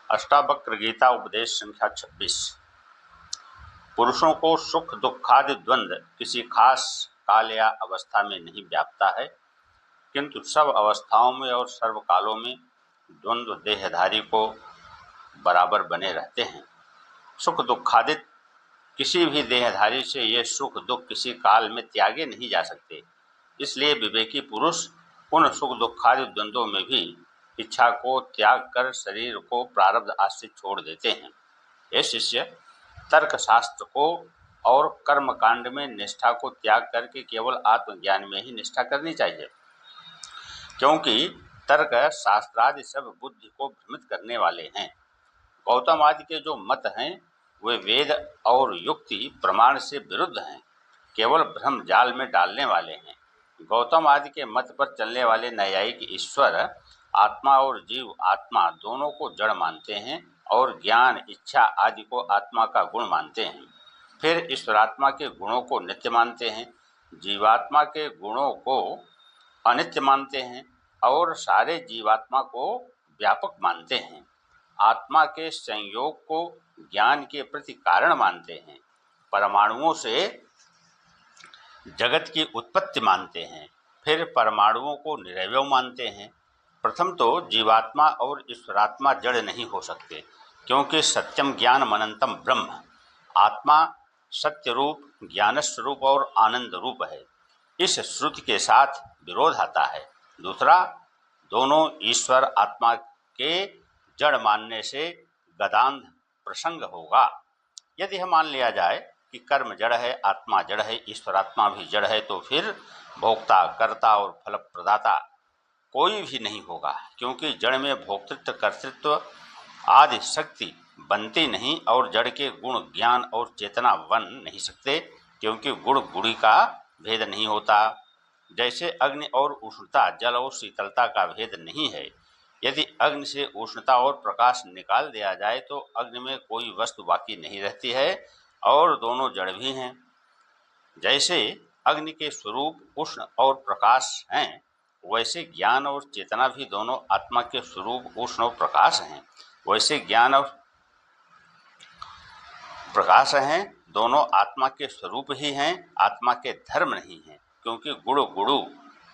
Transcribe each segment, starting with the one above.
अष्टावक्र गीता उपदेश संख्या 26। पुरुषों को सुख दुखादि द्वंद्व किसी खास काल या अवस्था में नहीं व्यापता है, किंतु सब अवस्थाओं में और सर्वकालों में द्वंद्व देहधारी को बराबर बने रहते हैं। सुख दुखादित किसी भी देहधारी से ये सुख दुख किसी काल में त्यागे नहीं जा सकते। इसलिए विवेकी पुरुष उन सुख दुखादि द्वंद्वों में भी इच्छा को त्याग कर शरीर को प्रारब्ध आश्रित छोड़ देते हैं। हे शिष्य, तर्क शास्त्र को और कर्म कांड में निष्ठा को त्याग करके केवल आत्मज्ञान में ही निष्ठा करनी चाहिए, क्योंकि तर्क शास्त्रादि सब बुद्धि को भ्रमित करने वाले हैं। गौतम आदि के जो मत हैं वे वेद और युक्ति प्रमाण से विरुद्ध हैं, केवल भ्रम जाल में डालने वाले हैं। गौतम आदि के मत पर चलने वाले नैयायिक ईश्वर आत्मा और जीव आत्मा दोनों को जड़ मानते हैं और ज्ञान इच्छा आदि को आत्मा का गुण मानते हैं। फिर ईश्वरात्मा के गुणों को नित्य मानते हैं, जीवात्मा के गुणों को अनित्य मानते हैं और सारे जीवात्मा को व्यापक मानते हैं। आत्मा के संयोग को ज्ञान के प्रति कारण मानते हैं, परमाणुओं से जगत की उत्पत्ति मानते हैं, फिर परमाणुओं को निरवय मानते हैं। प्रथम तो जीवात्मा और ईश्वरात्मा जड़ नहीं हो सकते, क्योंकि सत्यम ज्ञान अनंतम ब्रह्म, आत्मा सत्य रूप, ज्ञान स्वरूप और आनंद रूप है। इस श्रुति के साथ विरोध आता है। दूसरा, दोनों ईश्वर आत्मा के जड़ मानने से गदांध प्रसंग होगा। यदि यह मान लिया जाए कि कर्म जड़ है, आत्मा जड़ है, ईश्वरात्मा भी जड़ है, तो फिर भोक्ता, कर्ता और फल प्रदाता कोई भी नहीं होगा, क्योंकि जड़ में भोक्तृत्व कर्तृत्व आदि शक्ति बनती नहीं और जड़ के गुण ज्ञान और चेतना बन नहीं सकते, क्योंकि गुण गुड़ी का भेद नहीं होता। जैसे अग्नि और उष्णता, जल और शीतलता का भेद नहीं है। यदि अग्नि से उष्णता और प्रकाश निकाल दिया जाए तो अग्नि में कोई वस्तु बाकी नहीं रहती है और दोनों जड़ भी हैं। जैसे अग्नि के स्वरूप उष्ण और प्रकाश हैं, वैसे ज्ञान और चेतना भी दोनों आत्मा के स्वरूप उष्ण और प्रकाश हैं। वैसे ज्ञान और प्रकाश हैं, दोनों आत्मा के स्वरूप ही हैं, आत्मा के धर्म नहीं हैं, क्योंकि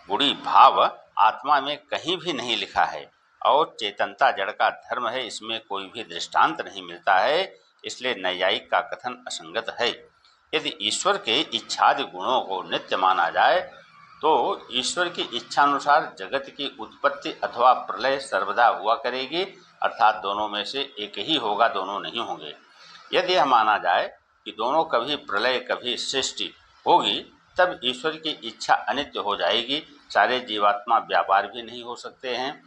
गुड़ी भाव आत्मा में कहीं भी नहीं लिखा है और चेतनता जड़ का धर्म है, इसमें कोई भी दृष्टांत नहीं मिलता है। इसलिए नैयायिक का कथन असंगत है। यदि ईश्वर के इच्छादि गुणों को नित्य माना जाए तो ईश्वर की इच्छा अनुसार जगत की उत्पत्ति अथवा प्रलय सर्वदा हुआ करेगी, अर्थात दोनों में से एक ही होगा, दोनों नहीं होंगे। यदि यह माना जाए कि दोनों कभी प्रलय कभी सृष्टि होगी, तब ईश्वर की इच्छा अनित्य हो जाएगी, सारे जीवात्मा व्यापार भी नहीं हो सकते हैं।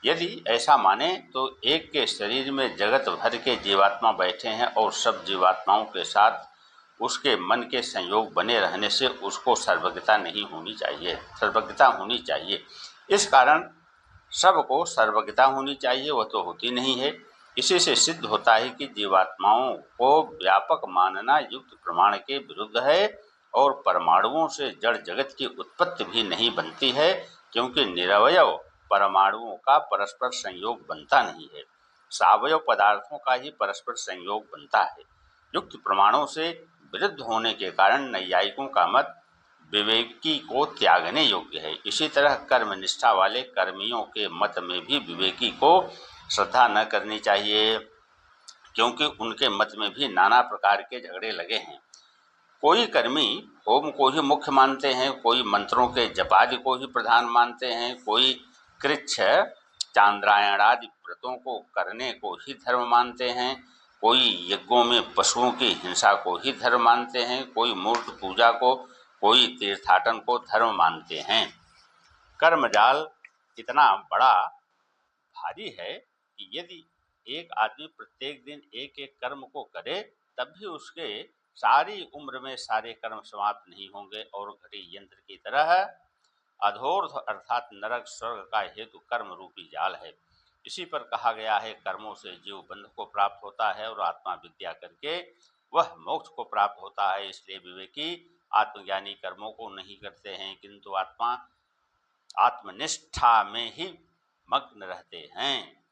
यदि ऐसा माने तो एक के शरीर में जगत भर के जीवात्मा बैठे हैं और सब जीवात्माओं के साथ उसके मन के संयोग बने रहने से उसको सर्वज्ञता नहीं होनी चाहिए, सर्वज्ञता होनी चाहिए। इस कारण सबको सर्वज्ञता होनी चाहिए, वह तो होती नहीं है। इसी से सिद्ध होता है कि जीवात्माओं को व्यापक मानना युक्त प्रमाण के विरुद्ध है और परमाणुओं से जड़ जगत की उत्पत्ति भी नहीं बनती है, क्योंकि निरवयव परमाणुओं का परस्पर संयोग बनता नहीं है, सावयव पदार्थों का ही परस्पर संयोग बनता है। युक्त प्रमाणों से विरुद्ध होने के कारण नैयायिकों का मत विवेकी को त्यागने योग्य है। इसी तरह कर्मनिष्ठा वाले कर्मियों के मत में भी विवेकी को श्रद्धा न करनी चाहिए, क्योंकि उनके मत में भी नाना प्रकार के झगड़े लगे हैं। कोई कर्मी होम को ही मुख्य मानते हैं, कोई मंत्रों के जपादि को ही प्रधान मानते हैं, कोई कृच्छ चांद्रायणादि व्रतों को करने को ही धर्म मानते हैं, कोई यज्ञों में पशुओं की हिंसा को ही धर्म मानते हैं, कोई मूर्त पूजा को, कोई तीर्थाटन को धर्म मानते हैं। कर्मजाल इतना बड़ा भारी है कि यदि एक आदमी प्रत्येक दिन एक एक कर्म को करे तब भी उसके सारी उम्र में सारे कर्म समाप्त नहीं होंगे और घड़ी यंत्र की तरह अधोर्ध अर्थात नरक स्वर्ग का हेतु कर्म रूपी जाल है। इसी पर कहा गया है, कर्मों से जीव बंध को प्राप्त होता है और आत्मा विद्या करके वह मोक्ष को प्राप्त होता है। इसलिए विवेकी आत्मज्ञानी कर्मों को नहीं करते हैं, किंतु आत्मनिष्ठा में ही मग्न रहते हैं।